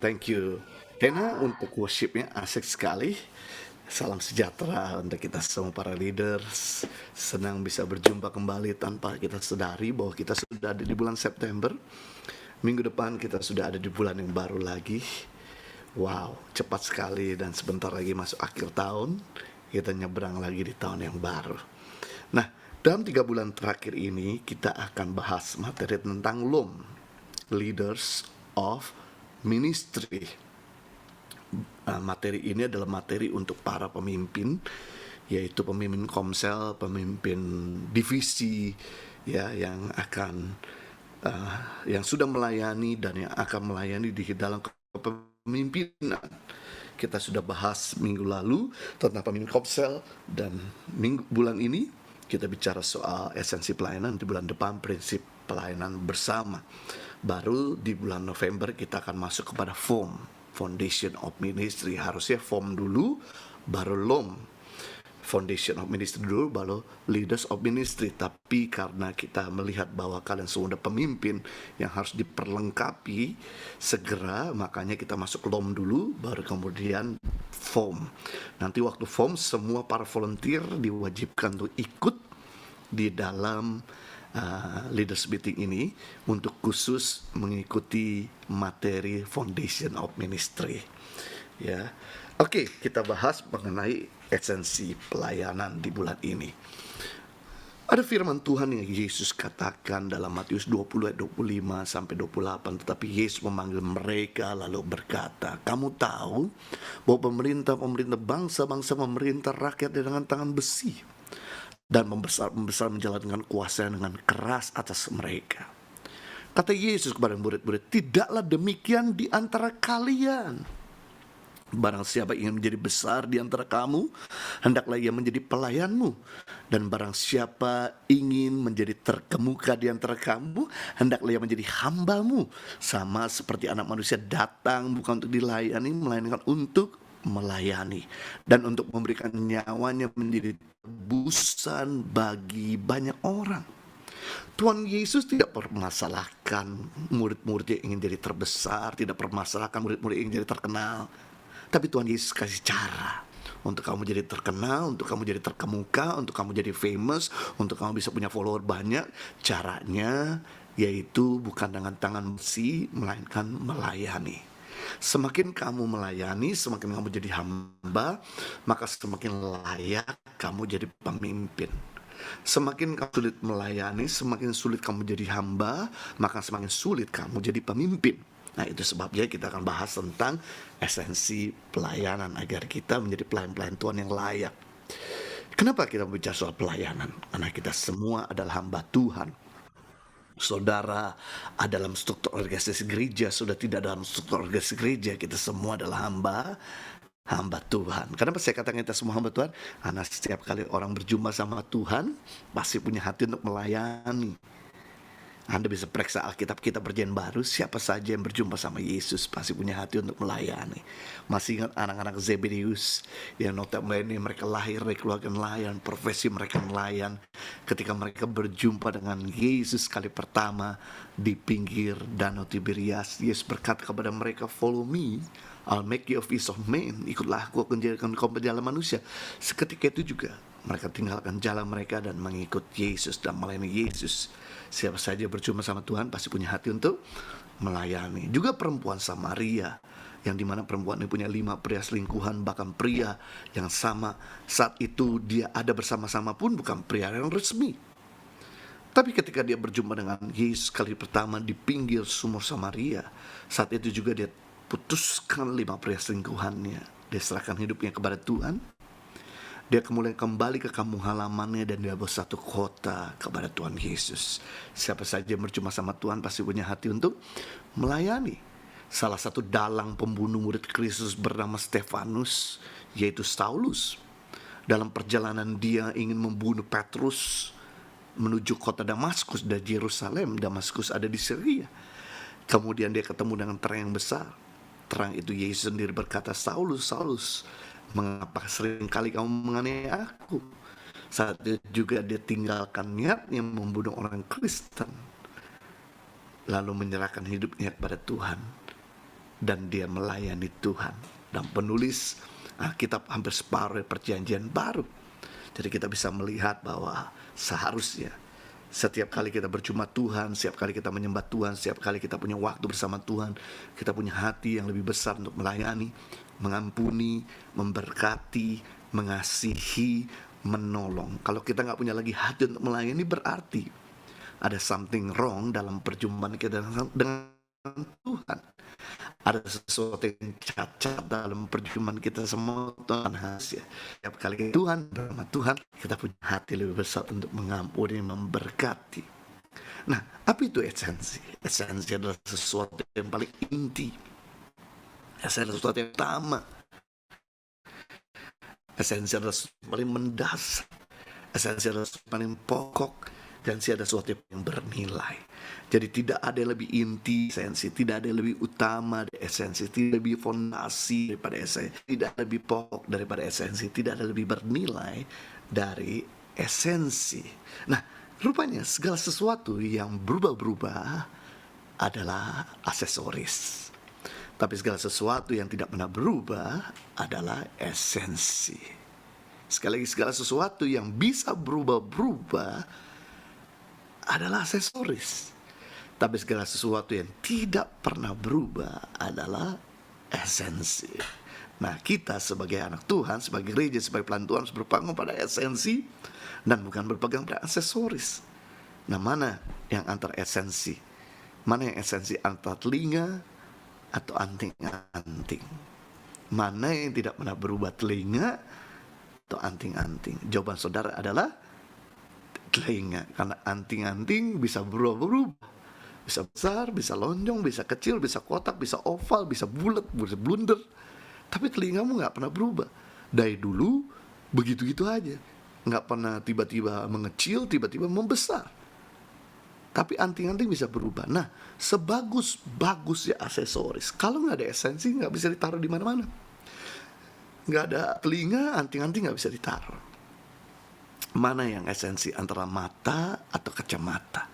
Thank you. Hena, untuk worshipnya asik sekali. Salam sejahtera untuk kita semua para leaders. Senang bisa berjumpa kembali tanpa kita sadari bahwa kita sudah ada di bulan September. Minggu depan kita sudah ada di bulan yang baru lagi. Wow, cepat sekali dan sebentar lagi masuk akhir tahun. Kita nyebrang lagi di tahun yang baru. Nah, dalam 3 bulan terakhir ini kita akan bahas materi tentang LOM, Leaders of Ministry. Materi ini adalah materi untuk para pemimpin, yaitu pemimpin komsel, pemimpin divisi, ya, yang sudah melayani dan yang akan melayani di dalam kepemimpinan. Kita sudah bahas minggu lalu tentang pemimpin komsel, dan bulan ini kita bicara soal esensi pelayanan. Di bulan depan prinsip pelayanan bersama. Baru di bulan November kita akan masuk kepada FOM, Foundation of Ministry. Harusnya FOM dulu, baru LOM, Foundation of Ministry dulu, baru Leaders of Ministry. Tapi karena kita melihat bahwa kalian semua ada pemimpin yang harus diperlengkapi segera, makanya kita masuk LOM dulu, baru kemudian FOM. Nanti waktu FOM, semua para volunteer diwajibkan untuk ikut di dalam leaders meeting ini untuk khusus mengikuti materi Foundation of Ministry. Ya, oke, kita bahas mengenai esensi pelayanan di bulan ini. Ada firman Tuhan yang Yesus katakan dalam Matius 20 ayat 25 sampai 28, tetapi Yesus memanggil mereka lalu berkata, kamu tahu bahwa pemerintah bangsa-bangsa memerintah rakyat dengan tangan besi dan membesar menjalankan kuasa dengan keras atas mereka. Kata Yesus kepada murid-murid, tidaklah demikian di antara kalian. Barang siapa ingin menjadi besar di antara kamu, hendaklah ia menjadi pelayanmu. Dan barang siapa ingin menjadi terkemuka di antara kamu, hendaklah ia menjadi hambamu. Sama seperti anak manusia datang bukan untuk dilayani, melainkan untuk melayani dan untuk memberikan nyawanya menjadi tebusan bagi banyak orang. Tuhan Yesus tidak permasalahkan murid-murid yang ingin jadi terbesar, tidak permasalahkan murid-murid yang ingin jadi terkenal. Tapi Tuhan Yesus kasih cara untuk kamu jadi terkenal, untuk kamu jadi terkemuka, untuk kamu jadi famous, untuk kamu bisa punya follower banyak. Caranya yaitu bukan dengan tangan besi, melainkan melayani. Semakin kamu melayani, semakin kamu jadi hamba, maka semakin layak kamu jadi pemimpin. Semakin kamu sulit melayani, semakin sulit kamu jadi hamba, maka semakin sulit kamu jadi pemimpin. Nah, itu sebabnya kita akan bahas tentang esensi pelayanan agar kita menjadi pelayan-pelayan Tuhan yang layak. Kenapa kita bicara soal pelayanan? Karena kita semua adalah hamba Tuhan. Saudara ada dalam struktur organisasi gereja, sudah tidak dalam struktur organisasi gereja, kita semua adalah hamba Tuhan. Kenapa saya katakan kita semua hamba Tuhan? Karena setiap kali orang berjumpa sama Tuhan, pasti punya hati untuk melayani. Anda bisa periksa Alkitab kita Perjanjian Baru, siapa saja yang berjumpa sama Yesus pasti punya hati untuk melayani. Masih ingat anak-anak Zebedeus yang notabene mereka lahir dari keluarga nelayan, profesi mereka nelayan. Ketika mereka berjumpa dengan Yesus kali pertama di pinggir Danau Tiberias, Yesus berkata kepada mereka, follow me, I'll make you a fish of men. Ikutlah aku akan jadikan kau penjala manusia. Seketika itu juga mereka tinggalkan jalan mereka dan mengikut Yesus dan melayani Yesus. Siapa saja berjumpa sama Tuhan pasti punya hati untuk melayani. Juga perempuan Samaria, yang dimana perempuan ini punya 5 pria selingkuhan, bahkan pria yang sama saat itu dia ada bersama-sama pun bukan pria yang resmi. Tapi ketika dia berjumpa dengan Yesus kali pertama di pinggir sumur Samaria, saat itu juga dia putuskan 5 pria selingkuhannya. Dia serahkan hidupnya kepada Tuhan. Dia kemudian kembali ke kampung halamannya dan dia bersatu kota kepada Tuhan Yesus. Siapa saja yang berjumpa sama Tuhan pasti punya hati untuk melayani. Salah satu dalang pembunuh murid Kristus bernama Stefanus, yaitu Saulus. Dalam perjalanan dia ingin membunuh Petrus menuju kota Damaskus dari Yerusalem. Damaskus ada di Syria. Kemudian dia ketemu dengan terang yang besar. Terang itu Yesus sendiri berkata, Saulus, Saulus, mengapa seringkali kamu menganiaya aku? Saat itu juga dia tinggalkan niatnya membunuh orang Kristen, lalu menyerahkan hidupnya kepada Tuhan. dan dia melayani Tuhan. Dan penulis kitab hampir separuh perjanjian baru. Jadi kita bisa melihat bahwa seharusnya setiap kali kita berjumpa Tuhan, setiap kali kita menyembah Tuhan, setiap kali kita punya waktu bersama Tuhan, kita punya hati yang lebih besar untuk melayani, mengampuni, memberkati, mengasihi, menolong. Kalau kita nggak punya lagi hati untuk melayani, berarti ada something wrong dalam perjumpaan kita dengan Tuhan. Ada sesuatu yang cacat dalam perjumpaan kita semua Tuhan ya. Setiap kali Tuhan bersama Tuhan, kita punya hati lebih besar untuk mengampuni, memberkati. Nah, apa itu esensi? Esensi adalah sesuatu yang paling inti. Esensi adalah sesuatu yang utama. Esensi adalah sesuatu yang paling mendasar. Esensi adalah sesuatu yang paling pokok. Dan ada sesuatu yang bernilai. Jadi tidak ada yang lebih inti esensi, tidak ada yang lebih utama dari esensi, tidak lebih fondasi daripada esensi, tidak lebih pokok daripada esensi, tidak ada lebih bernilai dari esensi. Nah, rupanya segala sesuatu yang berubah-berubah adalah aksesoris. Tapi segala sesuatu yang tidak pernah berubah adalah esensi. Sekali lagi, segala sesuatu yang bisa berubah-berubah adalah aksesoris. Tapi segala sesuatu yang tidak pernah berubah adalah esensi. Nah, kita sebagai anak Tuhan, sebagai gereja, sebagai pelayan Tuhan harus berpegang pada esensi dan bukan berpegang pada aksesoris. Nah, mana yang antar esensi? Mana yang esensi antar telinga atau anting-anting? Mana yang tidak pernah berubah, telinga atau anting-anting? Jawaban saudara adalah telinga, karena anting-anting bisa berubah-berubah, bisa besar, bisa lonjong, bisa kecil, bisa kotak, bisa oval, bisa bulat, bisa blunder. Tapi telingamu nggak pernah berubah dari dulu, begitu-gitu aja, nggak pernah tiba-tiba mengecil, tiba-tiba membesar. Tapi anting-anting bisa berubah. Nah, sebagus-bagusnya aksesoris, kalau nggak ada esensi nggak bisa ditaruh di mana-mana. Nggak ada telinga, anting-anting nggak bisa ditaruh. Mana yang esensi, antara mata atau kacamata?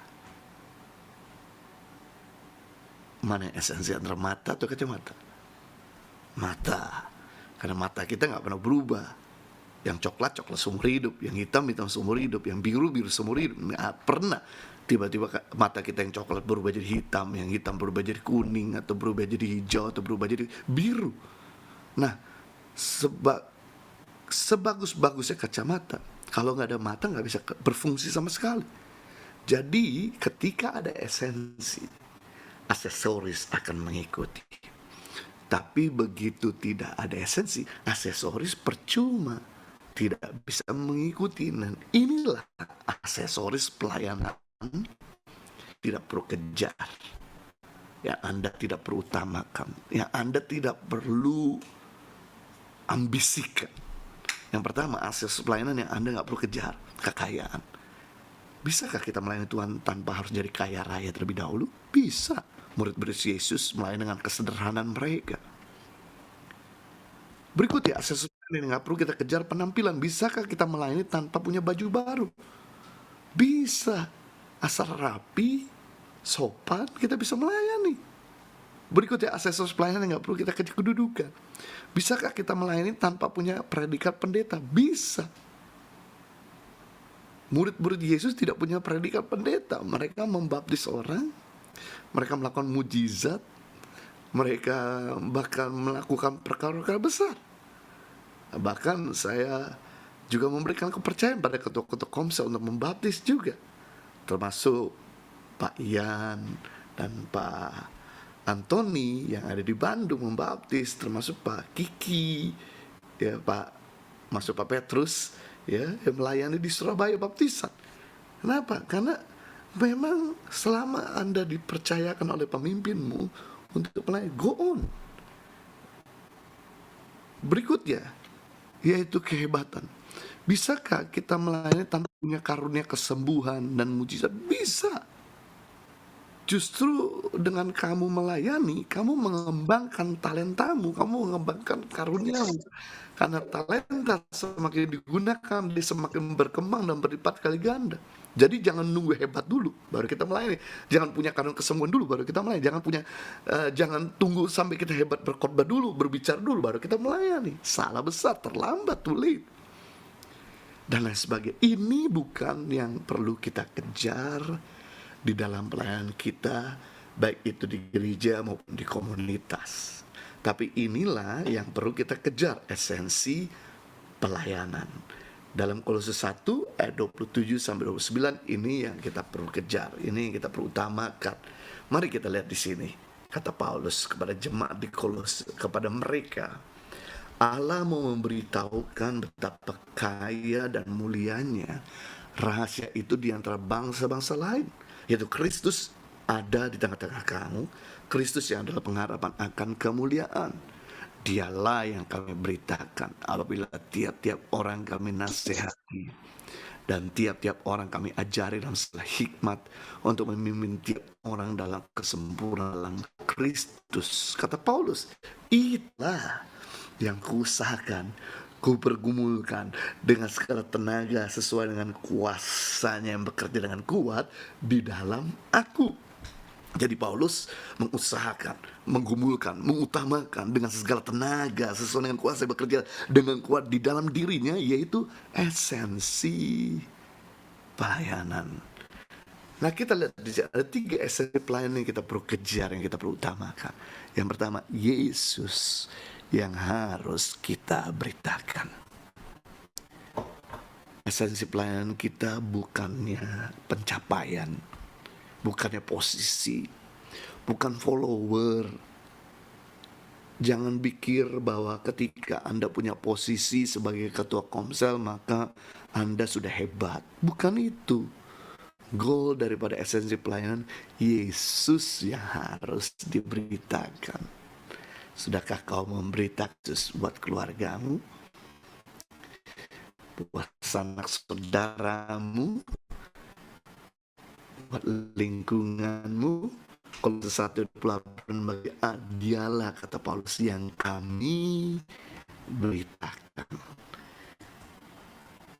Mana yang esensi, antara mata atau kacamata? Mata, karena mata kita nggak pernah berubah. Yang coklat seumur hidup, yang hitam seumur hidup, yang biru seumur hidup. Nggak pernah tiba-tiba mata kita yang coklat berubah jadi hitam, yang hitam berubah jadi kuning, atau berubah jadi hijau, atau berubah jadi biru. Nah, sebagus-bagusnya kacamata, kalau nggak ada mata nggak bisa berfungsi sama sekali. Jadi ketika ada esensi, aksesoris akan mengikuti. Tapi begitu tidak ada esensi, aksesoris percuma, tidak bisa mengikuti. Dan inilah aksesoris pelayanan tidak perlu kejar, yang Anda tidak perlu utamakan, yang Anda tidak perlu ambisikan. Yang pertama, aksesoris pelayanan yang Anda nggak perlu kejar, kekayaan. Bisakah kita melayani Tuhan tanpa harus jadi kaya raya terlebih dahulu? Bisa. Murid-murid Yesus melayani dengan kesederhanaan mereka. Berikutnya, aksesoris yang nggak perlu kita kejar, penampilan. Bisakah kita melayani tanpa punya baju baru? Bisa. Asal rapi, sopan, kita bisa melayani. Berikutnya, aksesoris pelayanan yang nggak perlu kita kejar, kedudukan. Bisakah kita melayani tanpa punya predikat pendeta? Bisa. Murid-murid Yesus tidak punya predikat pendeta. Mereka membaptis orang, mereka melakukan mujizat, mereka bahkan melakukan perkara-perkara besar. Bahkan saya juga memberikan kepercayaan pada ketua-ketua komsel untuk membaptis juga, termasuk Pak Ian dan Pak Antoni yang ada di Bandung membaptis, termasuk Pak Kiki, ya Pak Petrus, ya yang melayani di Surabaya baptisan. Kenapa? Karena memang selama Anda dipercayakan oleh pemimpinmu untuk melayani, go on. Berikutnya, yaitu kehebatan. Bisakah kita melayani tanpa punya karunia kesembuhan dan mujizat? Bisa. Justru dengan kamu melayani, kamu mengembangkan talentamu, kamu mengembangkan karuniamu. Karena talenta semakin digunakan, dia semakin berkembang dan berlipat kali ganda. Jadi jangan nunggu hebat dulu baru kita melayani. Jangan punya karun kesembuhan dulu baru kita melayani. Jangan tunggu sampai kita hebat berkhotbah dulu, berbicara dulu baru kita melayani. Salah besar, terlambat, too late. Dan lain sebagainya. Ini bukan yang perlu kita kejar di dalam pelayanan kita, baik itu di gereja maupun di komunitas. Tapi inilah yang perlu kita kejar, esensi pelayanan. Dalam Kolose 1 ayat 27 sampai 29 ini yang kita perlu kejar, ini yang kita perlu utamakan. Mari kita lihat di sini. Kata Paulus kepada jemaat di Kolose, kepada mereka, Allah mau memberitahukan betapa kaya dan mulianya rahasia itu di antara bangsa-bangsa lain, yaitu Kristus ada di tengah-tengah kamu, Kristus yang adalah pengharapan akan kemuliaan. Dialah yang kami beritakan apabila tiap-tiap orang kami nasihati dan tiap-tiap orang kami ajari dalam segala hikmat untuk memimpin tiap orang dalam kesempurnaan Kristus. Kata Paulus, itulah yang kuusahakan, kupergumulkan dengan segala tenaga sesuai dengan kuasanya yang bekerja dengan kuat di dalam aku. Jadi Paulus mengusahakan, menggumulkan, mengutamakan dengan segala tenaga sesuai dengan kuasa yang bekerja dengan kuat di dalam dirinya, yaitu esensi pelayanan. Nah, kita lihat di sini ada 3 esensi pelayanan yang kita perlu kejar, yang kita perlu utamakan. Yang pertama, Yesus yang harus kita beritakan. Esensi pelayanan kita bukannya pencapaian, bukannya posisi, bukan follower. Jangan pikir bahwa ketika Anda punya posisi sebagai ketua komsel maka Anda sudah hebat. Bukan itu. Goal daripada esensi pelayanan, Yesus yang harus diberitakan. Sudahkah kau memberitakan Yesus buat keluargamu, buat sanak saudaramu, buat lingkunganmu? Kalau sesuatu pelajaran bagi dialah, kata Paulus, yang kami beritakan.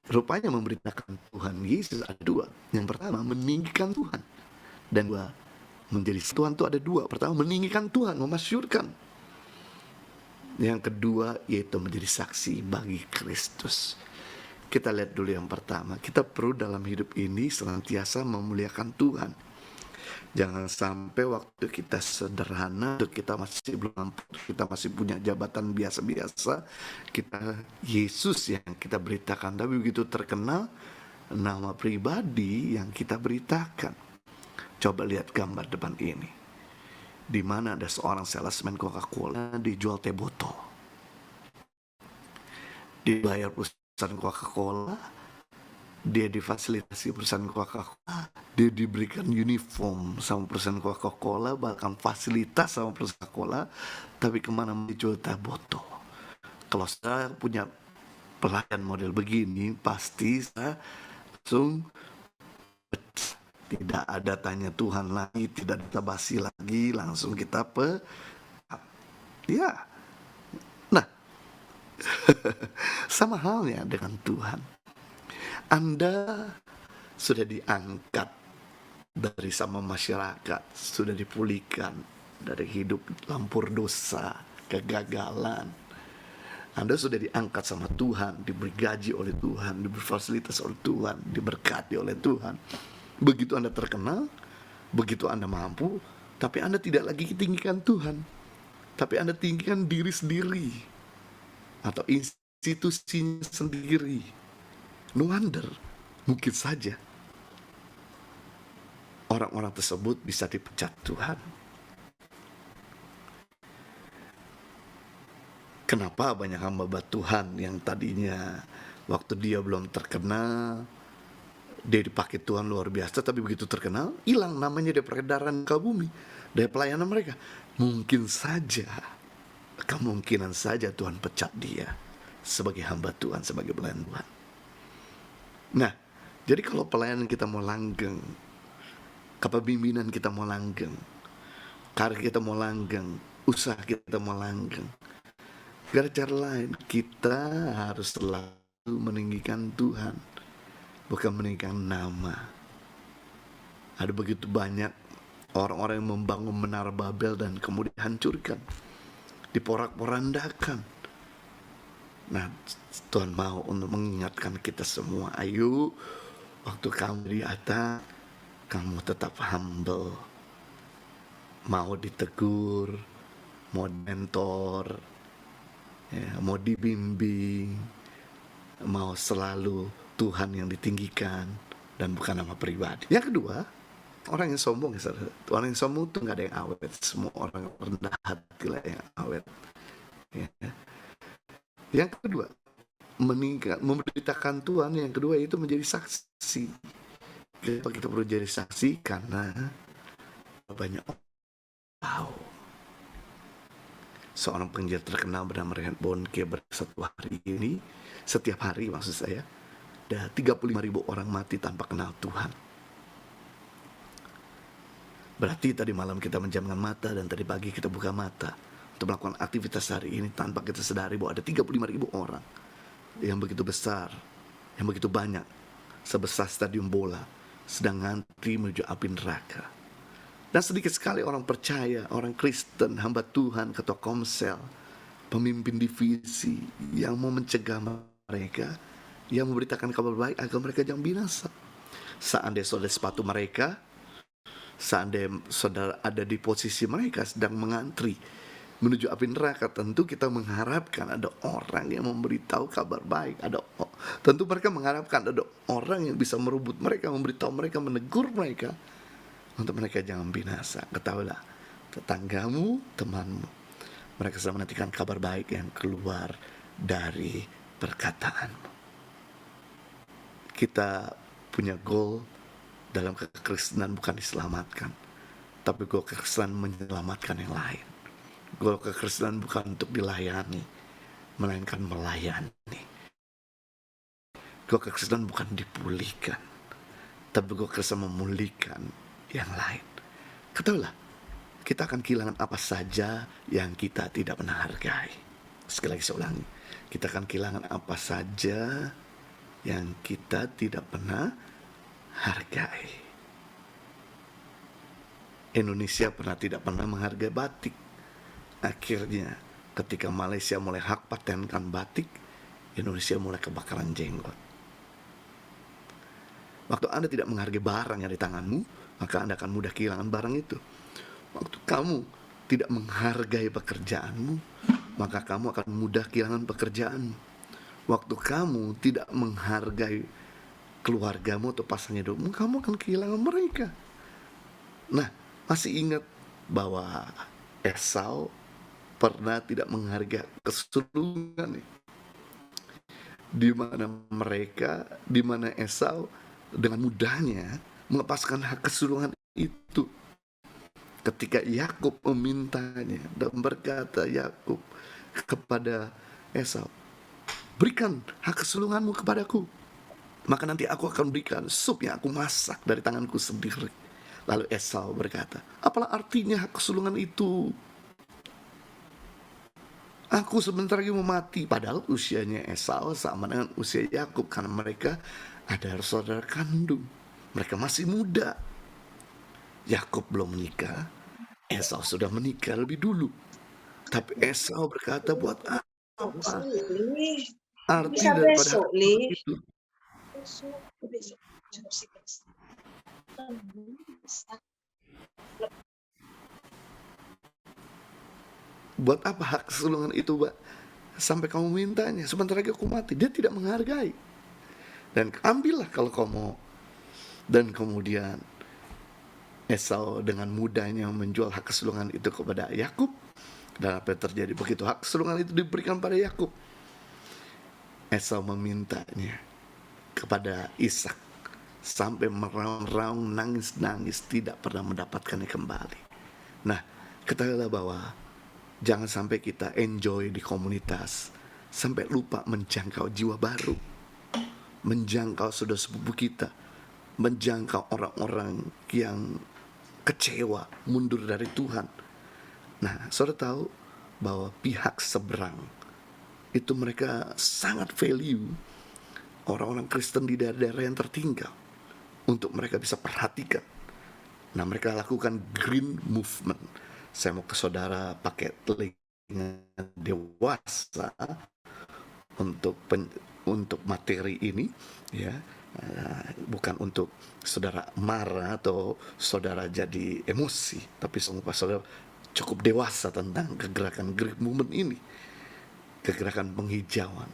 Rupanya memberitakan Tuhan Yesus ada 2. Yang pertama, meninggikan Tuhan. Dan 2, menjadi Tuhan itu ada 2. Pertama, meninggikan Tuhan, memasyurkan. Yang kedua, yaitu menjadi saksi bagi Kristus. Kita lihat dulu yang pertama. Kita perlu dalam hidup ini senantiasa memuliakan Tuhan. Jangan sampai waktu kita sederhana, kita masih belum mampu, kita masih punya jabatan biasa-biasa, kita Yesus yang kita beritakan. Tapi begitu terkenal, nama pribadi yang kita beritakan. Coba lihat gambar depan ini. Di mana ada seorang salesman Coca-Cola dijual teh botol. Dibayar perusahaan Coca-Cola, dia difasilitasi perusahaan Coca-Cola, dia diberikan uniform sama perusahaan Coca-Cola, bahkan fasilitas sama perusahaan Coca-Cola, tapi kemana dijual teh botol. Kalau saya punya pelayan model begini, pasti saya langsung tidak ada tanya Tuhan lagi, tidak ada basi lagi, langsung kita ya. Nah, sama halnya dengan Tuhan. Anda sudah diangkat dari sama masyarakat, sudah dipulihkan dari hidup lampur dosa, kegagalan. Anda sudah diangkat sama Tuhan, diberi gaji oleh Tuhan, diberi fasilitas oleh Tuhan, diberkati oleh Tuhan. Begitu Anda terkenal, begitu Anda mampu, tapi Anda tidak lagi tinggikan Tuhan, tapi Anda tinggikan diri sendiri atau institusinya sendiri. No wonder, mungkin saja orang-orang tersebut bisa dipecat Tuhan. Kenapa banyak hamba Tuhan yang tadinya waktu dia belum terkenal, dia dipakai Tuhan luar biasa, tapi begitu terkenal, hilang namanya dari peredaran ke bumi, dari pelayanan mereka. Kemungkinan saja Tuhan pecat dia sebagai hamba Tuhan, sebagai pelayan Tuhan. Nah, jadi kalau pelayanan kita mau langgeng, kepemimpinan kita mau langgeng, karir kita mau langgeng, usaha kita mau langgeng, gak ada cara lain, kita harus selalu meninggikan Tuhan, bukan meninggikan nama. Ada begitu banyak orang-orang yang membangun menara Babel dan kemudian hancurkan, diporak-porandakan. Nah, Tuhan mau untuk mengingatkan kita semua, ayo waktu kamu di atas, kamu tetap humble. Mau ditegur, mau mentor, ya, mau dibimbing, mau selalu Tuhan yang ditinggikan dan bukan nama pribadi. Yang kedua, orang yang sombong, orang yang sombong itu nggak ada yang awet. Semua orang rendah hati lah yang awet. Ya. Yang kedua, memberitakan Tuhan. Yang kedua itu menjadi saksi. Kenapa kita perlu jadi saksi? Karena banyak orang tahu. Seorang penginjil terkenal bernama Reinhard Bonnke setiap hari maksud saya, ada 35.000 orang mati tanpa kenal Tuhan. Berarti tadi malam kita menjamkan mata dan tadi pagi kita buka mata untuk melakukan aktivitas hari ini tanpa kita sadari bahwa ada 35.000 orang yang begitu besar, yang begitu banyak, sebesar stadium bola, sedang ngantri menuju api neraka. Dan sedikit sekali orang percaya, orang Kristen, hamba Tuhan, ketua komsel, pemimpin divisi yang mau mencegah mereka, yang memberitakan kabar baik agar mereka jangan binasa. Seandainya saudara sepatu mereka, seandainya saudara ada di posisi mereka sedang mengantri menuju api neraka, tentu kita mengharapkan ada orang yang memberitahu kabar baik. Tentu mereka mengharapkan ada orang yang bisa merebut mereka, memberitahu mereka, menegur mereka, untuk mereka jangan binasa. Ketahuilah, tetanggamu, temanmu, mereka sedang menantikan kabar baik yang keluar dari perkataanmu. Kita punya goal dalam kekristenan bukan diselamatkan, tapi goal kekristenan menyelamatkan yang lain. Goal kekristenan bukan untuk dilayani, melainkan melayani. Goal kekristenan bukan dipulihkan, tapi goal kekristenan memulihkan yang lain. Ketahuilah, kita akan kehilangan apa saja yang kita tidak pernah hargai. Sekali lagi saya ulangi, kita akan kehilangan apa saja yang kita tidak pernah hargai. Indonesia tidak pernah menghargai batik. Akhirnya ketika Malaysia mulai hak patenkan batik, Indonesia mulai kebakaran jenggot. Waktu Anda tidak menghargai barang yang di tanganmu, maka Anda akan mudah kehilangan barang itu. Waktu kamu tidak menghargai pekerjaanmu, maka kamu akan mudah kehilangan pekerjaanmu. Waktu kamu tidak menghargai keluargamu atau pasangan hidupmu, kamu akan kehilangan mereka. Nah, masih ingat bahwa Esau pernah tidak menghargai kesulungan, di mana Esau dengan mudahnya melepaskan hak kesulungan itu. Ketika Yakub memintanya dan berkata Yakub kepada Esau, berikan hak kesulunganmu kepadaku, maka nanti aku akan berikan sup yang aku masak dari tanganku sendiri. Lalu Esau berkata, apalah artinya hak kesulungan itu? Aku sebentar lagi mau mati. Padahal usianya Esau sama dengan usia Yakub, karena mereka ada saudara kandung. Mereka masih muda. Yakub belum menikah, Esau sudah menikah lebih dulu. Tapi Esau berkata, buat apa? Arti daripada itu. Buat apa hak kesulungan itu, Mbak? Sampai kamu mintanya, sebentar lagi aku mati. Dia tidak menghargai. Dan ambillah kalau kau mau. Dan kemudian Esau dengan mudahnya menjual hak kesulungan itu kepada Yakub. Dan apa yang terjadi begitu hak kesulungan itu diberikan pada Yakub? Esau memintanya kepada Ishak sampai meraung-raung, nangis-nangis, tidak pernah mendapatkannya kembali. Nah, ketahuilah bahwa jangan sampai kita enjoy di komunitas sampai lupa menjangkau jiwa baru, menjangkau saudara sepupu kita, menjangkau orang-orang yang kecewa, mundur dari Tuhan. Nah, saudara tahu bahwa pihak seberang itu mereka sangat value orang-orang Kristen di daerah-daerah yang tertinggal, untuk mereka bisa perhatikan Nah, mereka lakukan green movement. Saya mau ke saudara pakai telinga dewasa untuk untuk materi ini, ya. Bukan untuk saudara marah atau saudara jadi emosi, tapi semua saudara cukup dewasa tentang kegerakan green movement ini, kegerakan penghijauan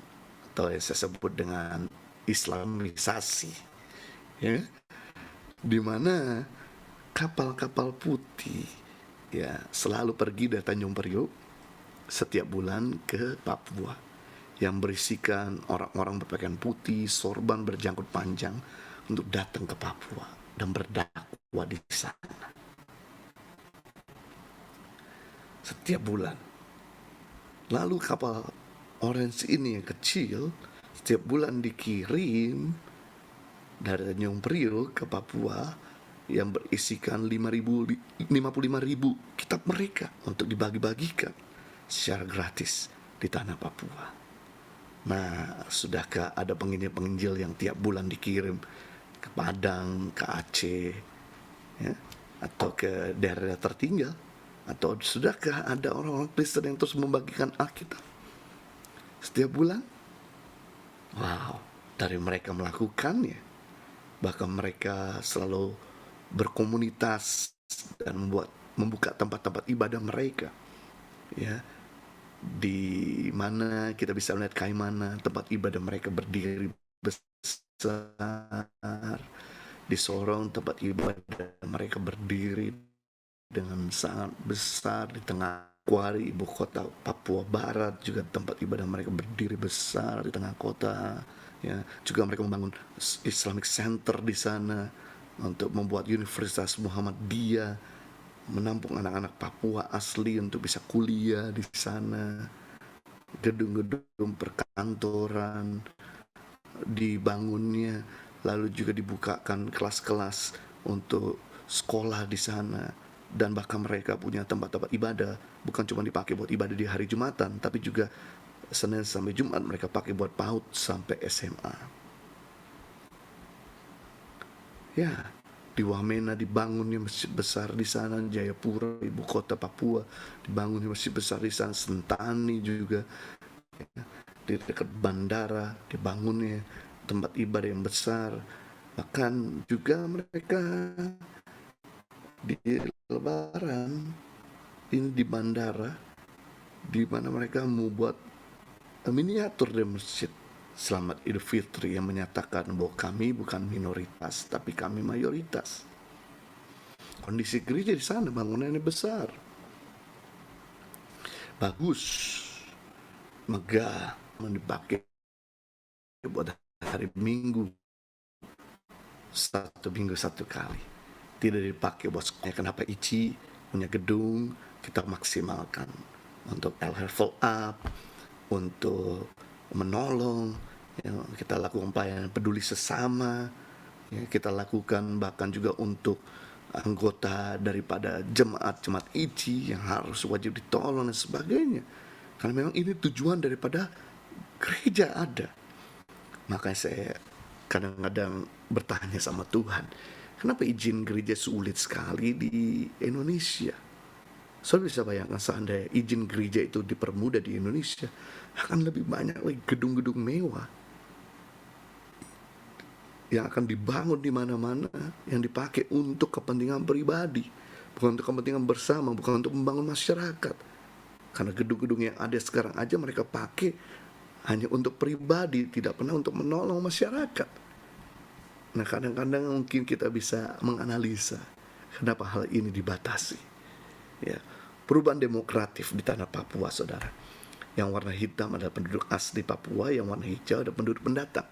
atau yang saya sebut dengan Islamisasi, ya, di mana kapal-kapal putih ya selalu pergi dari Tanjung Priok setiap bulan ke Papua yang berisikan orang-orang berpakaian putih, sorban berjanggut panjang untuk datang ke Papua dan berdakwah di sana setiap bulan. Lalu kapal orange ini yang kecil setiap bulan dikirim dari Tanjung Priok ke Papua yang berisikan 55.000 kitab mereka untuk dibagi-bagikan secara gratis di tanah Papua. Nah, sudahkah ada penginjil-penginjil yang tiap bulan dikirim ke Padang, ke Aceh, ya, atau ke daerah tertinggal? Atau sudahkah ada orang-orang Kristen yang terus membagikan Alkitab setiap bulan? Wow, dari mereka melakukannya, bahkan mereka selalu berkomunitas dan membuka tempat-tempat ibadah mereka, ya, di mana kita bisa melihat kaimana tempat ibadah mereka berdiri besar, di Sorong tempat ibadah mereka berdiri dengan sangat besar, di tengah Kuari, ibu kota Papua Barat, juga tempat ibadah mereka berdiri besar di tengah kota, ya. Juga mereka membangun Islamic Center di sana untuk membuat Universitas Muhammadiyah, menampung anak-anak Papua asli untuk bisa kuliah di sana. Gedung-gedung perkantoran dibangunnya, lalu juga dibukakan kelas-kelas untuk sekolah di sana, dan bahkan mereka punya tempat-tempat ibadah, bukan cuma dipakai buat ibadah di hari Jumatan, tapi juga Senin sampai Jumat mereka pakai buat PAUD sampai SMA. Ya, di Wamena dibangunnya masjid besar di sana, Jayapura ibu kota Papua dibangunnya masjid besar di sana, Sentani juga, ya, di dekat bandara dibangunnya tempat ibadah yang besar. Bahkan juga mereka di Lebaran ini di bandara, di mana mereka membuat miniatur dari masjid Selamat Idul Fitri yang menyatakan bahwa kami bukan minoritas tapi kami mayoritas. Kondisi gereja di sana bangunannya besar, bagus, megah, dipakai buat hari Minggu, satu minggu satu kali, tidak dipakai buat sekolahnya. Kenapa? Ici punya gedung, kita maksimalkan untuk level up, untuk menolong, ya, kita lakukan pelayanan peduli sesama, ya, kita lakukan bahkan juga untuk anggota daripada jemaat ICI yang harus wajib ditolong dan sebagainya, karena memang ini tujuan daripada gereja ada. Makanya saya kadang-kadang bertanya sama Tuhan, kenapa izin gereja sulit sekali di Indonesia? Saudara bisa bayangkan seandainya izin gereja itu dipermudah di Indonesia, akan lebih banyak lagi gedung-gedung mewah yang akan dibangun di mana-mana, yang dipakai untuk kepentingan pribadi, bukan untuk kepentingan bersama, bukan untuk membangun masyarakat. Karena gedung-gedung yang ada sekarang aja mereka pakai hanya untuk pribadi, tidak pernah untuk menolong masyarakat. Nah, kadang-kadang mungkin kita bisa menganalisa kenapa hal ini dibatasi. Ya, perubahan demokratif di tanah Papua, saudara. Yang warna hitam adalah penduduk asli Papua, yang warna hijau adalah penduduk pendatang.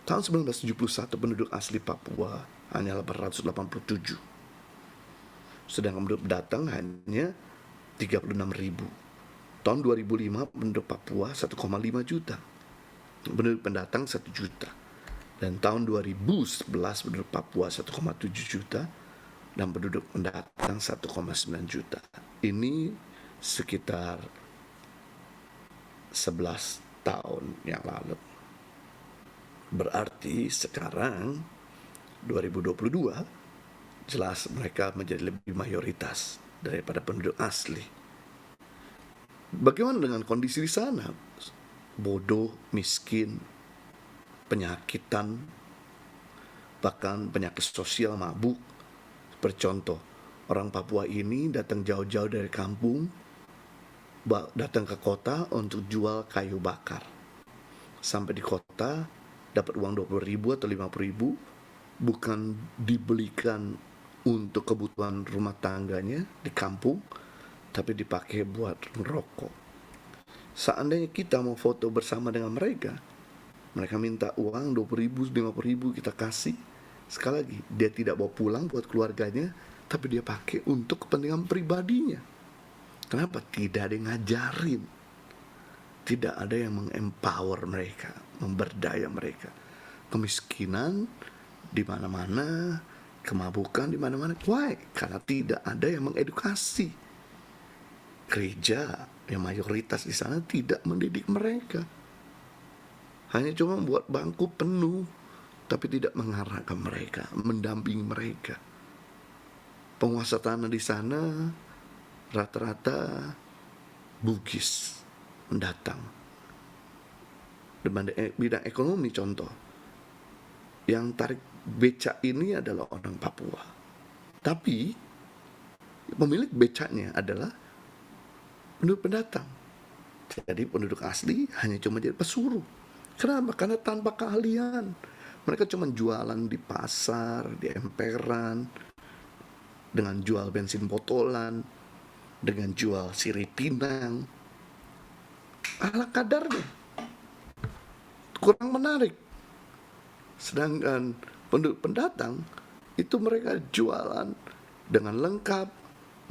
Tahun 1971 penduduk asli Papua hanya 887. Sedangkan penduduk pendatang hanya 36.000. Tahun 2005 penduduk Papua 1,5 juta. Penduduk pendatang 1 juta. Dan tahun 2011 penduduk Papua 1,7 juta dan penduduk pendatang 1,9 juta. Ini sekitar 11 tahun yang lalu. Berarti sekarang 2022 jelas mereka menjadi lebih mayoritas daripada penduduk asli. Bagaimana dengan kondisi di sana? Bodoh, miskin, penyakitan, bahkan penyakit sosial, mabuk. Bercontoh, orang Papua ini datang jauh-jauh dari kampung, datang ke kota untuk jual kayu bakar. Sampai di kota, dapat uang 20.000 atau 50.000, bukan dibelikan untuk kebutuhan rumah tangganya di kampung, tapi dipakai buat merokok. Seandainya kita mau foto bersama dengan mereka minta uang 20.000, 50.000, kita kasih. Sekali lagi, dia tidak bawa pulang buat keluarganya, tapi dia pakai untuk kepentingan pribadinya. Kenapa? Tidak ada yang ngajarin. Tidak ada yang mengempower mereka, memberdaya mereka. Kemiskinan di mana-mana, kemabukan di mana-mana. Why? Karena tidak ada yang mengedukasi. Gereja yang mayoritas di sana tidak mendidik mereka. Hanya cuma buat bangku penuh, tapi tidak mengarahkan mereka, mendampingi mereka. Penguasa tanah di sana rata-rata Bugis mendatang. Di bidang ekonomi contoh, yang tarik becak ini adalah orang Papua. Tapi pemilik becaknya adalah penduduk pendatang. Jadi penduduk asli hanya cuma jadi pesuruh. Kenapa? Karena tanpa keahlian. Mereka cuma jualan di pasar, di emperan, dengan jual bensin botolan, dengan jual sirih pinang. Ala kadarnya. Kurang menarik. Sedangkan penduduk pendatang, itu mereka jualan dengan lengkap,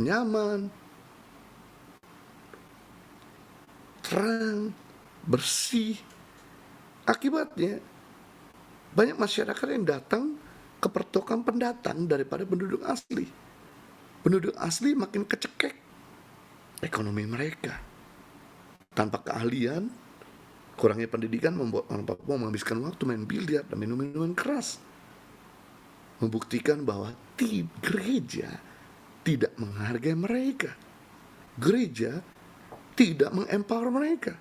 nyaman, terang, bersih. Akibatnya, banyak masyarakat yang datang ke pertokan pendatang daripada penduduk asli. Penduduk asli makin kecekek ekonomi mereka. Tanpa keahlian, kurangnya pendidikan membuat orang Papua menghabiskan waktu main biliar dan minum minuman keras. Membuktikan bahwa gereja tidak menghargai mereka. Gereja tidak mengempower mereka.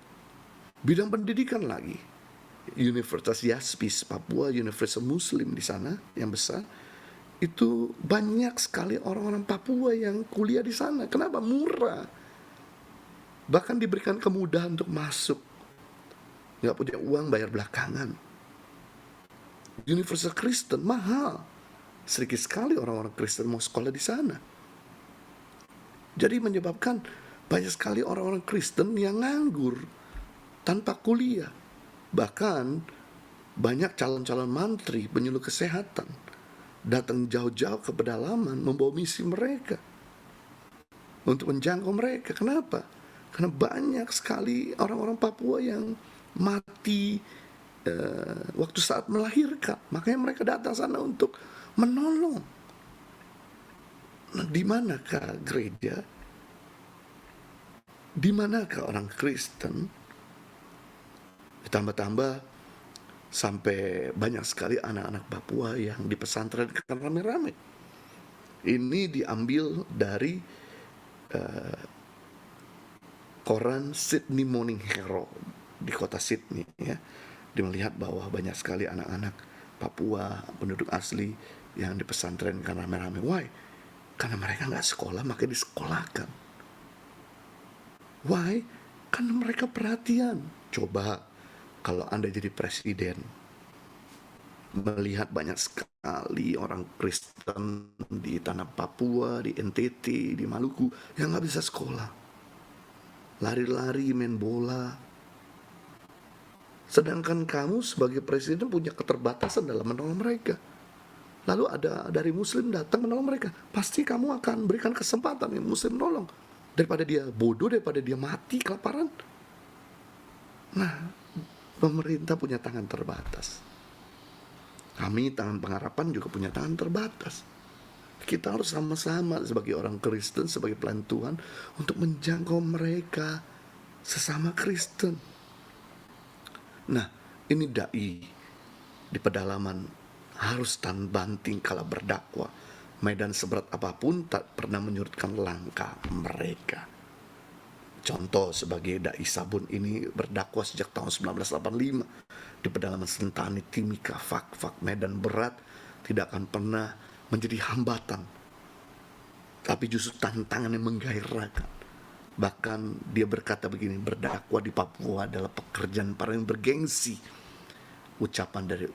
Bidang pendidikan lagi. Universitas Yaspis Papua, Universitas Muslim di sana yang besar, itu banyak sekali orang-orang Papua yang kuliah di sana. Kenapa? Murah. Bahkan diberikan kemudahan untuk masuk. Nggak punya uang, bayar belakangan. Universitas Kristen mahal. Sedikit sekali orang-orang Kristen mau sekolah di sana. Jadi menyebabkan banyak sekali orang-orang Kristen yang nganggur tanpa kuliah. Bahkan banyak calon-calon mantri, penyuluh kesehatan datang jauh-jauh ke pedalaman membawa misi mereka untuk menjangkau mereka. Kenapa? Karena banyak sekali orang-orang Papua yang mati waktu saat melahirkan. Makanya mereka datang sana untuk menolong. Nah, di manakah gereja? Di manakah orang Kristen? Ditambah-tambah sampai banyak sekali anak-anak Papua yang di pesantren kan rame-rame. Ini diambil dari koran Sydney Morning Herald di kota Sydney ya. Dia melihat bahwa banyak sekali anak-anak Papua penduduk asli yang di pesantren kan rame-rame. Why? Karena mereka nggak sekolah, maka disekolahkan. Why? Karena mereka perhatian. Coba kalau Anda jadi presiden, melihat banyak sekali orang Kristen di tanah Papua, di NTT, di Maluku, yang nggak bisa sekolah. Lari-lari, main bola. Sedangkan kamu sebagai presiden punya keterbatasan dalam menolong mereka. Lalu ada dari Muslim datang menolong mereka. Pasti kamu akan berikan kesempatan yang Muslim menolong. Daripada dia bodoh, daripada dia mati kelaparan. Nah, pemerintah punya tangan terbatas. Kami tangan pengharapan juga punya tangan terbatas. Kita harus sama-sama sebagai orang Kristen, sebagai pelayan Tuhan untuk menjangkau mereka sesama Kristen. Nah, ini dai di pedalaman harus tahan banting kala berdakwah, Medan seberat apapun tak pernah menyurutkan langkah mereka. Contoh sebagai Dai Sabun ini berdakwah sejak tahun 1985 di pedalaman Sentani, Timika, Fak medan berat tidak akan pernah menjadi hambatan, tapi justru tantangan yang menggairahkan. Bahkan dia berkata begini, berdakwah di Papua adalah pekerjaan paling bergengsi. Ucapan dari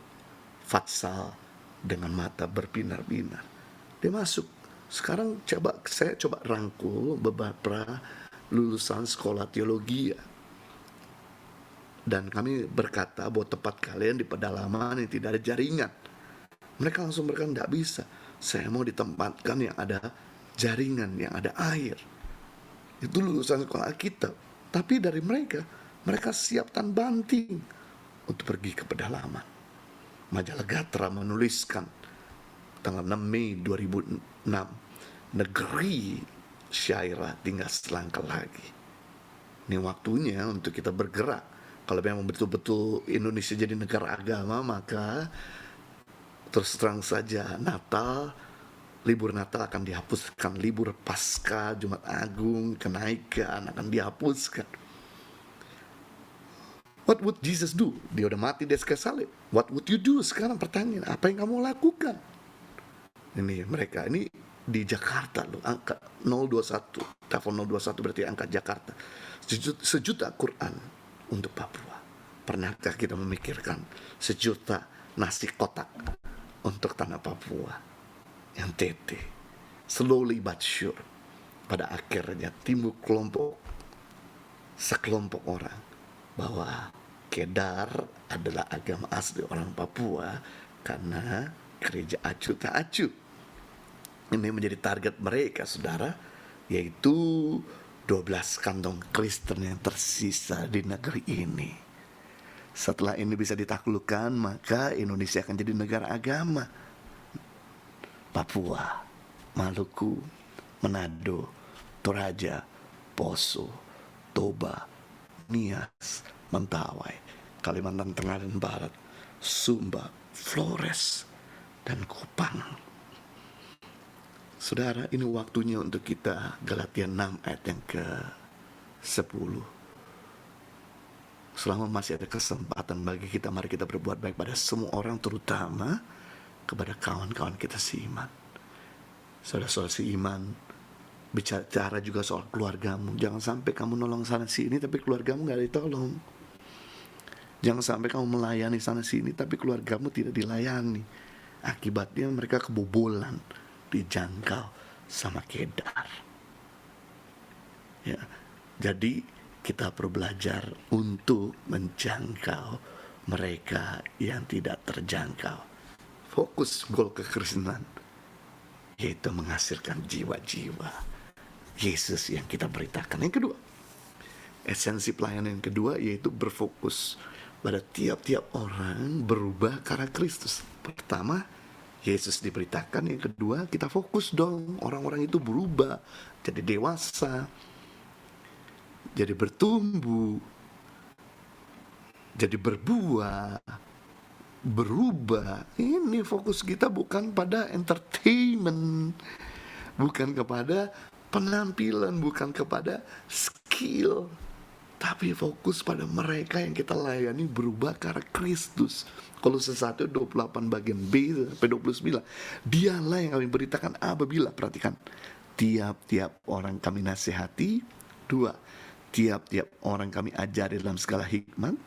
Fatsal dengan mata berbinar-binar. Dia masuk. Sekarang saya coba rangkul beberapa lulusan sekolah teologi, dan kami berkata bahwa tempat kalian di pedalaman yang tidak ada jaringan. Mereka langsung berkata, tidak bisa, saya mau ditempatkan yang ada jaringan, yang ada air. Itu lulusan sekolah kita. Tapi dari mereka siap tanpa banting untuk pergi ke pedalaman. Majalah Gatra menuliskan tanggal 6 Mei 2006, negeri Syairah tinggal selangkah lagi. Ini waktunya untuk kita bergerak. Kalau memang betul-betul Indonesia jadi negara agama, maka terus terang saja libur Natal akan dihapuskan, libur Paskah, Jumat Agung, Kenaikan akan dihapuskan. What would Jesus do? Dia udah mati di kayu salib. What would you do? Sekarang pertanyaan, apa yang kamu lakukan? Ini mereka, ini di Jakarta loh, angka 021, telepon 021 berarti angka Jakarta. Sejuta Quran untuk Papua. Pernahkah kita memikirkan sejuta nasi kotak untuk tanah Papua? Yang tete, slowly but sure, pada akhirnya timbul sekelompok orang bahwa Kedar adalah agama asli orang Papua karena gereja acu tak acu. Ini menjadi target mereka, saudara, yaitu 12 kantong Kristen yang tersisa di negeri ini. Setelah ini bisa ditaklukkan, maka Indonesia akan jadi negara agama. Papua, Maluku, Manado, Toraja, Poso, Toba, Nias, Mentawai, Kalimantan Tengah dan Barat, Sumba, Flores, dan Kupang. Saudara, ini waktunya untuk kita, Galatia 6 ayat yang ke-10. Selama masih ada kesempatan bagi kita, mari kita berbuat baik pada semua orang, terutama kepada kawan-kawan kita seiman. Saudara-saudara seiman, bicara juga soal keluargamu. Jangan sampai kamu nolong sana sini tapi keluargamu gak ditolong. Jangan sampai kamu melayani sana sini tapi keluargamu tidak dilayani. Akibatnya mereka kebobolan, dijangkau sama Kedar. Ya, jadi kita perlu belajar untuk menjangkau mereka yang tidak terjangkau. Fokus goal kekristenan, yaitu menghasilkan jiwa-jiwa Yesus yang kita beritakan. Yang kedua, esensi pelayanan yang kedua yaitu berfokus pada tiap-tiap orang berubah ke arah Kristus. Pertama, Yesus diberitakan. Yang kedua, kita fokus dong, orang-orang itu berubah, jadi dewasa, jadi bertumbuh, jadi berbuah, berubah. Ini fokus kita bukan pada entertainment, bukan kepada penampilan, bukan kepada skill, tapi fokus pada mereka yang kita layani berubah ke arah Kristus. Kolose 1 28 bagian B sampai 29. Dialah yang kami beritakan apabila, perhatikan, tiap-tiap orang kami nasihati. 2, tiap-tiap orang kami ajari dalam segala hikmat.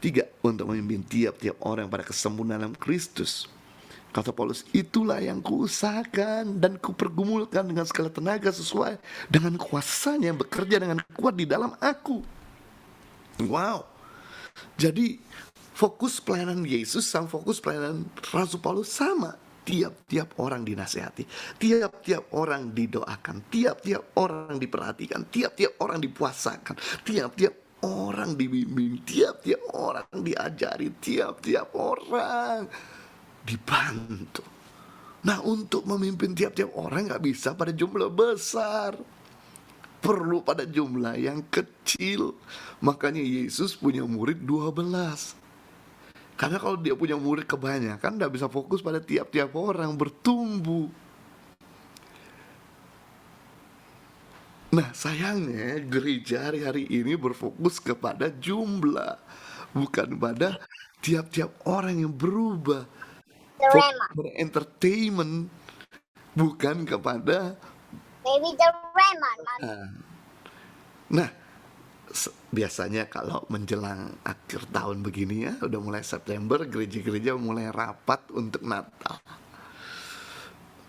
3, untuk memimpin tiap-tiap orang pada kesempurnaan dalam Kristus. Kata Paulus, itulah yang kuusahakan dan kupergumulkan dengan segala tenaga sesuai dengan kuasanya yang bekerja dengan kuat di dalam aku. Wow. Jadi fokus pelayanan Yesus sama fokus pelayanan Rasul Paulus sama. Tiap-tiap orang dinasihati, tiap-tiap orang didoakan, tiap-tiap orang diperhatikan, tiap-tiap orang dipuasakan, tiap-tiap orang dibimbing, tiap-tiap orang diajari, tiap-tiap orang dibantu. Nah, untuk memimpin tiap-tiap orang gak bisa pada jumlah besar, perlu pada jumlah yang kecil. Makanya Yesus punya murid 12. Karena kalau dia punya murid kebanyakan, gak bisa fokus pada tiap-tiap orang bertumbuh. Nah, sayangnya gereja hari-hari ini berfokus kepada jumlah, bukan pada tiap-tiap orang yang berubah. The Fokus Rema. pada entertainment, bukan kepada. Maybe the Rema, Mom. Nah, biasanya kalau menjelang akhir tahun begini ya, udah mulai September, gereja-gereja mulai rapat untuk Natal.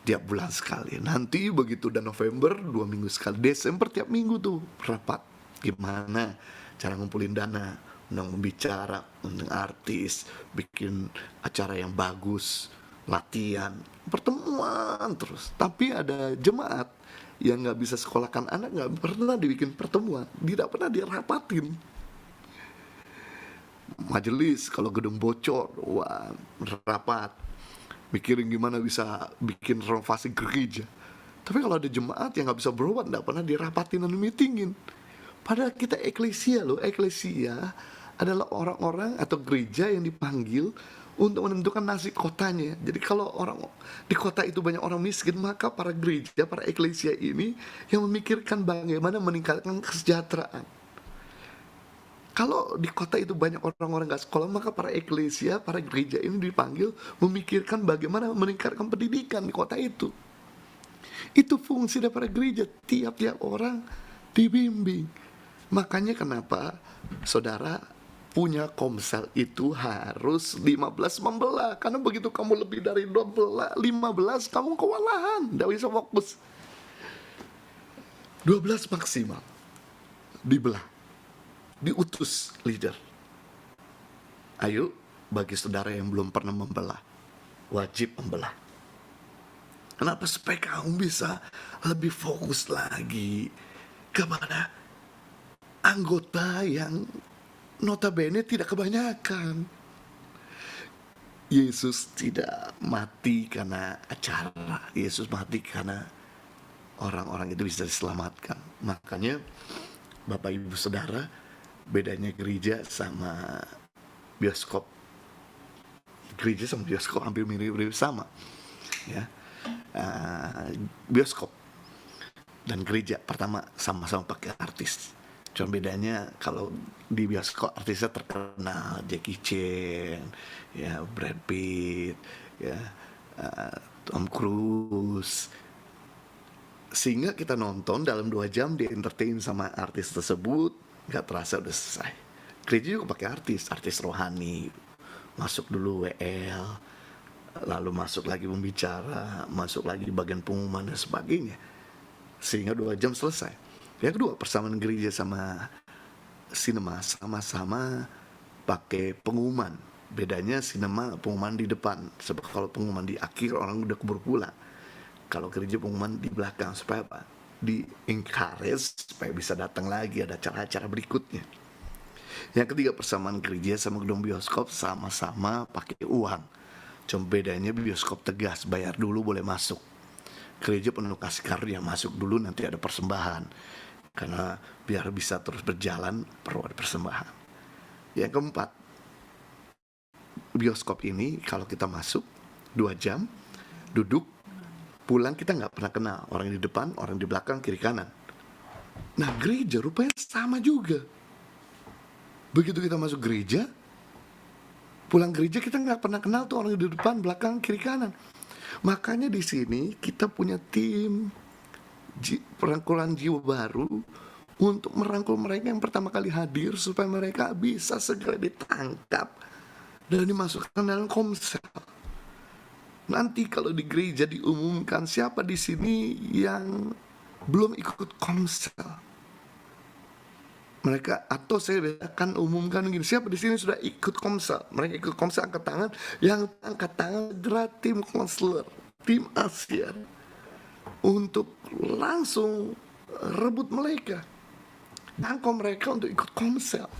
Tiap bulan sekali. Nanti begitu udah November 2 minggu sekali. Desember tiap minggu tuh rapat. Gimana cara ngumpulin dana, undang pembicara, undang artis, bikin acara yang bagus, latihan, pertemuan terus. Tapi ada jemaat yang nggak bisa sekolahkan anak, nggak pernah dibikin pertemuan, tidak pernah dirapatin. Majelis kalau gedung bocor, wah rapat, mikirin gimana bisa bikin renovasi gereja. Tapi kalau ada jemaat yang nggak bisa berobat, nggak pernah dirapatin dan meetingin. Padahal kita eklesia loh, eklesia adalah orang-orang atau gereja yang dipanggil untuk menentukan nasib kotanya. Jadi kalau orang di kota itu banyak orang miskin, maka para gereja, para eklesia ini yang memikirkan bagaimana meningkatkan kesejahteraan. Kalau di kota itu banyak orang-orang gak sekolah, maka para eklesia, para gereja ini dipanggil memikirkan bagaimana meningkatkan pendidikan di kota itu. Itu fungsi daripada gereja, tiap-tiap orang dibimbing. Makanya kenapa saudara punya komsel itu harus 15 membelah. Karena begitu kamu lebih dari 12, 15 kamu kewalahan, gak bisa fokus. 12 maksimal dibelah, diutus leader. Ayo, bagi saudara yang belum pernah membelah, wajib membelah. Kenapa? Supaya kamu bisa lebih fokus lagi kepada anggota yang notabene tidak kebanyakan. Yesus tidak mati karena acara, Yesus mati karena orang-orang itu bisa diselamatkan. Makanya Bapak Ibu Saudara, bedanya gereja sama bioskop. Gereja sama bioskop hampir mirip-mirip sama, ya. Bioskop dan gereja pertama sama-sama pakai artis. Cuma bedanya kalau di bioskop artisnya terkenal, Jackie Chan, ya Brad Pitt, ya Tom Cruise. Sehingga kita nonton dalam 2 jam di entertain sama artis tersebut, nggak terasa udah selesai. Gereja juga pakai artis rohani, masuk dulu WL, lalu masuk lagi pembicara, masuk lagi bagian pengumuman dan sebagainya, sehingga 2 jam selesai. Yang kedua, persamaan gereja sama sinema sama-sama pakai pengumuman. Bedanya sinema pengumuman di depan, sebab kalau pengumuman di akhir orang udah keburu pulang. Kalau gereja pengumuman di belakang, supaya apa? Di encourage supaya bisa datang lagi, ada acara-acara berikutnya. Yang ketiga, persamaan gereja sama gedung bioskop sama-sama pakai uang. Cuma bedanya bioskop tegas, bayar dulu boleh masuk. Gereja penuh kasih karunia, masuk dulu nanti ada persembahan. Karena biar bisa terus berjalan perlu ada persembahan. Yang keempat, bioskop ini kalau kita masuk 2 jam, duduk, pulang kita nggak pernah kenal orang di depan, orang di belakang, kiri kanan. Nah, gereja rupanya sama juga. Begitu kita masuk gereja, pulang gereja kita nggak pernah kenal tuh orang di depan, belakang, kiri kanan. Makanya di sini kita punya tim perangkulan jiwa baru untuk merangkul mereka yang pertama kali hadir supaya mereka bisa segera ditangkap dan dimasukkan dalam komsel. Nanti kalau di gereja diumumkan siapa di sini yang belum ikut komsel, mereka, atau saya akan umumkan gini, siapa di sini sudah ikut komsel, mereka ikut komsel angkat tangan, yang angkat tangan segera tim konselor, tim Asia untuk langsung rebut mereka, jangkau mereka untuk ikut komsel.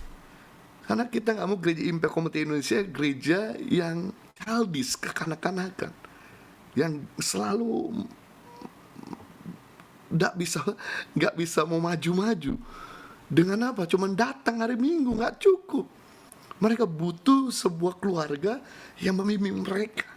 Karena kita nggak mau gereja Impact Community Indonesia gereja yang childish, kekanak-kanakan, yang selalu nggak bisa mau maju-maju. Dengan apa? Cuman datang hari Minggu nggak cukup. Mereka butuh sebuah keluarga yang membimbing mereka.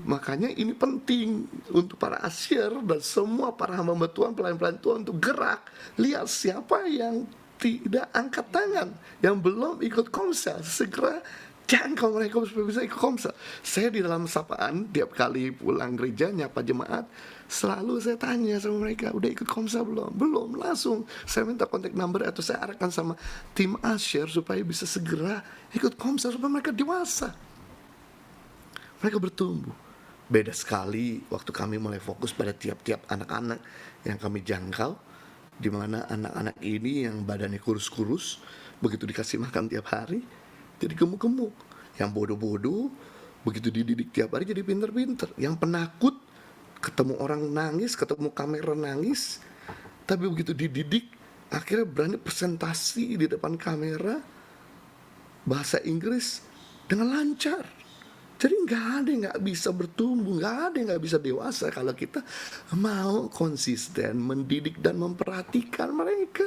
Makanya ini penting untuk para asyir dan semua para hamba Tuhan, pelayan-pelayan Tuhan untuk gerak. Lihat siapa yang tidak angkat tangan, yang belum ikut komsel, segera jangkau mereka supaya bisa ikut komsel. Saya di dalam sapaan tiap kali pulang gereja nyapa jemaat, selalu saya tanya sama mereka, udah ikut komsel belum? Belum, langsung saya minta kontak number atau saya arahkan sama tim asyir supaya bisa segera ikut komsel supaya mereka dewasa, mereka bertumbuh. Beda sekali waktu kami mulai fokus pada tiap-tiap anak-anak yang kami jangkau, di mana anak-anak ini yang badannya kurus-kurus, begitu dikasih makan tiap hari, jadi gemuk-gemuk. Yang bodoh-bodoh, begitu dididik tiap hari jadi pinter-pinter. Yang penakut, ketemu orang nangis, ketemu kamera nangis, tapi begitu dididik, akhirnya berani presentasi di depan kamera, bahasa Inggris dengan lancar. Jadi nggak ada yang nggak bisa bertumbuh, nggak ada yang nggak bisa dewasa kalau kita mau konsisten mendidik dan memperhatikan mereka.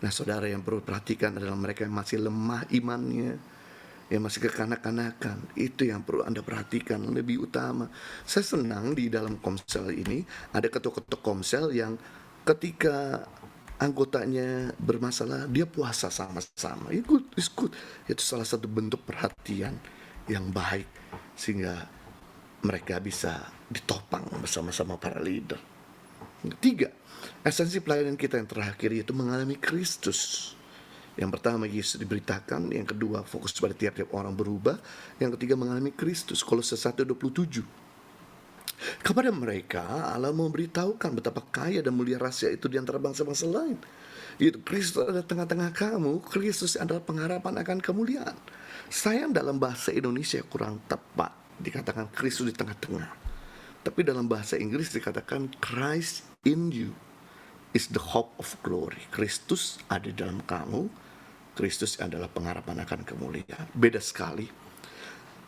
Nah, saudara, yang perlu perhatikan adalah mereka yang masih lemah imannya, yang masih kekanak-kanakan. Itu yang perlu Anda perhatikan lebih utama. Saya senang di dalam komsel ini ada ketua-ketua komsel yang ketika anggotanya bermasalah, dia puasa sama-sama. It's good. Itu salah satu bentuk perhatian yang baik, sehingga mereka bisa ditopang bersama-sama para leader. Ketiga, esensi pelayanan kita yang terakhir yaitu mengalami Kristus. Yang pertama, Yesus diberitakan. Yang kedua, fokus pada tiap-tiap orang berubah. Yang ketiga, mengalami Kristus. Kolose 1:27. Kepada mereka Allah memberitahukan betapa kaya dan mulia rahasia itu di antara bangsa-bangsa lain, yaitu Kristus ada tengah-tengah kamu. Kristus adalah pengharapan akan kemuliaan. Sayang dalam bahasa Indonesia kurang tepat dikatakan Kristus di tengah-tengah, tapi dalam bahasa Inggris dikatakan Christ in you is the hope of glory. Kristus ada di dalam kamu. Kristus adalah pengharapan akan kemuliaan. Beda sekali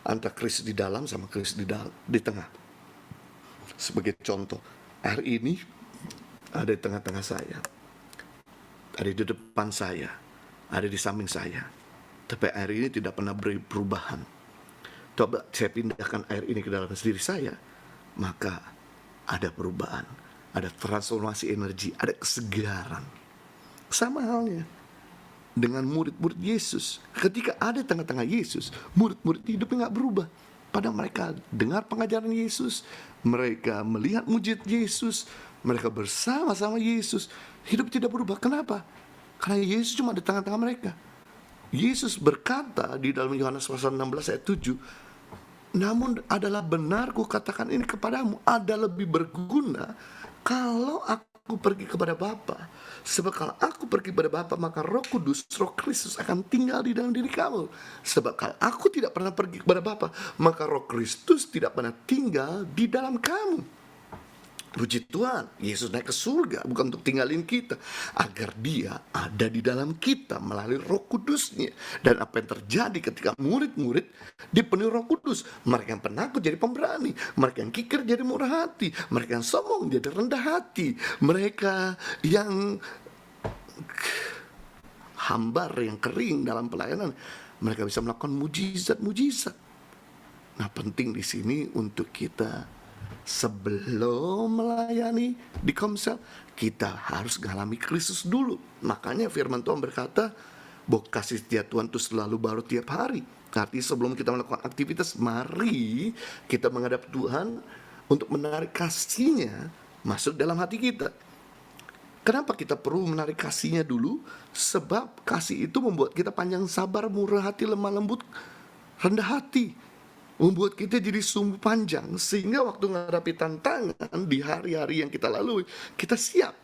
antara Kristus di dalam sama Kristus di tengah. Sebagai contoh, air ini ada di tengah-tengah saya, ada di depan saya, ada di samping saya. Tapi air ini tidak pernah beri perubahan. Coba saya pindahkan air ini ke dalam diri saya, maka ada perubahan, ada transformasi energi, ada kesegaran. Sama halnya dengan murid-murid Yesus. Ketika ada di tengah-tengah Yesus, murid-murid hidupnya nggak berubah. Pada mereka dengar pengajaran Yesus, mereka melihat mujizat Yesus, mereka bersama-sama Yesus, hidup tidak berubah. Kenapa? Karena Yesus cuma di tengah-tengah mereka. Yesus berkata di dalam Yohanes pasal 16 ayat 7, namun adalah benar kukatakan ini kepadamu, ada lebih berguna kalau aku pergi kepada Bapa. Sebab kalau aku pergi kepada Bapa, maka Roh Kudus, Roh Kristus akan tinggal di dalam diri kamu. Sebab kalau aku tidak pernah pergi kepada Bapa, maka Roh Kristus tidak pernah tinggal di dalam kamu. Puji Tuhan, Yesus naik ke surga bukan untuk tinggalin kita, agar dia ada di dalam kita melalui Roh Kudusnya. Dan apa yang terjadi ketika murid-murid dipenuhi Roh Kudus? Mereka yang penakut jadi pemberani, mereka yang kikir jadi murah hati, mereka yang sombong jadi rendah hati, mereka yang hambar, yang kering dalam pelayanan, mereka bisa melakukan mujizat-mujizat. Nah, penting di sini untuk kita sebelum melayani di komsel, kita harus mengalami Kristus dulu. Makanya firman Tuhan berkata bahwa kasih setia Tuhan itu selalu baru tiap hari. Artinya sebelum kita melakukan aktivitas, mari kita menghadap Tuhan untuk menarik kasih-Nya masuk dalam hati kita. Kenapa kita perlu menarik kasih-Nya dulu? Sebab kasih itu membuat kita panjang sabar, murah hati, lemah lembut, rendah hati, membuat kita jadi sumbu panjang, sehingga waktu menghadapi tantangan di hari-hari yang kita lalui, kita siap.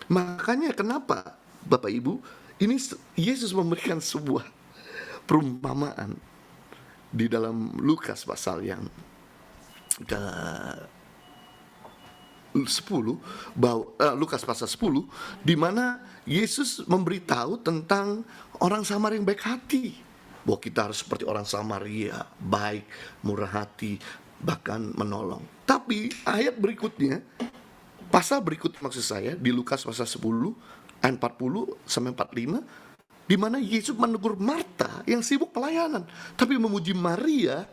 Makanya kenapa Bapak Ibu, ini Yesus memberikan sebuah perumpamaan di dalam Lukas pasal yang ke 10, Lukas pasal 10, di mana Yesus memberitahu tentang orang Samar yang baik hati, bahwa kita harus seperti orang Samaria, baik, murah hati, bahkan menolong. Tapi ayat berikutnya, pasal berikut maksud saya, di Lukas pasal 10 ayat 40 sampai 45, di mana Yesus menegur Marta yang sibuk pelayanan, tapi memuji Maria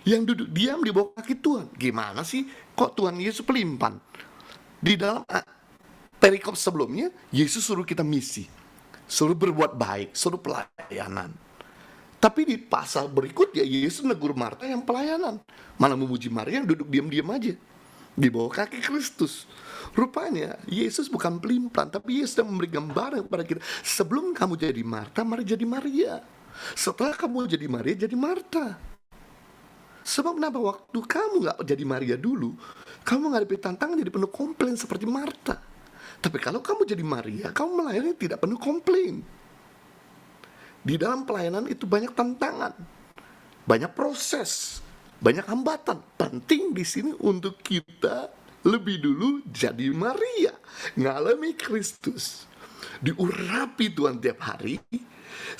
yang duduk diam di bawah kaki Tuhan. Gimana sih kok Tuhan Yesus pelimpan? Di dalam perikop sebelumnya, Yesus suruh kita misi, suruh berbuat baik, suruh pelayanan. Tapi di pasal berikutnya Yesus negur Marta yang pelayanan, malah memuji Maria yang duduk diam-diam aja di bawah kaki Kristus. Rupanya Yesus bukan pelimpan, tapi Yesus sedang memberi gambaran kepada kita. Sebelum kamu jadi Marta, mari jadi Maria. Setelah kamu jadi Maria, jadi Marta. Sebab kenapa? Waktu kamu gak jadi Maria dulu, kamu menghadapi tantangan jadi penuh komplain seperti Marta. Tapi kalau kamu jadi Maria, kamu melayani tidak penuh komplain. Di dalam pelayanan itu banyak tantangan, banyak proses, banyak hambatan. Penting di sini untuk kita lebih dulu jadi Maria, ngalami Kristus, diurapi Tuhan tiap hari,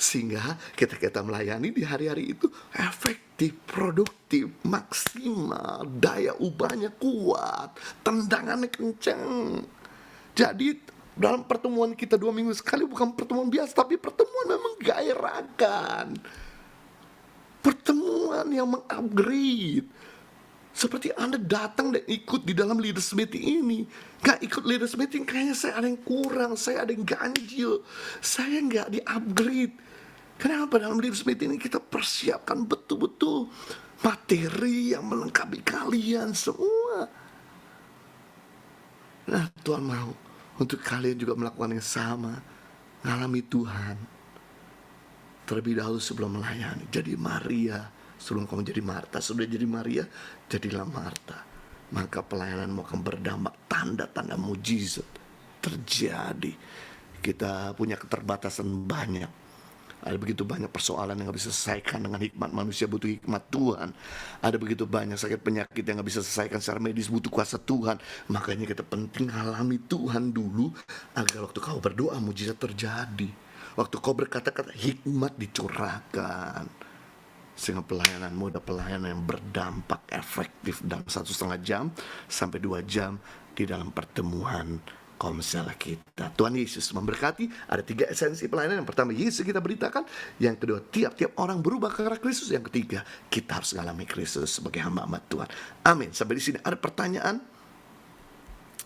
sehingga kita melayani di hari-hari itu efektif, produktif, maksimal, daya ubahnya kuat, tendangannya kencang. Jadi dalam pertemuan kita 2 minggu sekali bukan pertemuan biasa, tapi pertemuan yang menggairahkan, pertemuan yang mengupgrade. Seperti Anda datang dan ikut di dalam leaders meeting ini, gak ikut leaders meeting kayaknya saya ada yang kurang, saya ada yang ganjil, saya gak di-upgrade. Kenapa? Dalam leaders meeting ini kita persiapkan betul-betul materi yang melengkapi kalian semua. Nah, Tuhan mau untuk kalian juga melakukan yang sama, ngalami Tuhan terlebih dahulu sebelum melayani. Jadi Maria, sebelum kamu jadi Marta. Sudah jadi Maria, jadilah Marta. Maka pelayananmu akan berdampak, tanda-tanda mujizat terjadi. Kita punya keterbatasan banyak. Ada begitu banyak persoalan yang gak bisa selesaikan dengan hikmat manusia, butuh hikmat Tuhan. Ada begitu banyak sakit penyakit yang gak bisa selesaikan secara medis, butuh kuasa Tuhan. Makanya kita penting alami Tuhan dulu, agar waktu kau berdoa mujizat terjadi. Waktu kau berkata-kata hikmat dicurahkan, sehingga pelayananmu ada pelayanan yang berdampak efektif dalam 1,5 jam sampai 2 jam di dalam pertemuan komsel kita. Tuhan Yesus memberkati. Ada 3 esensi pelayanan. Yang pertama, Yesus kita beritakan. Yang kedua, tiap-tiap orang berubah ke arah Kristus. Yang ketiga, kita harus mengalami Kristus sebagai hamba-hamba Tuhan. Amin. Sampai di sini ada pertanyaan?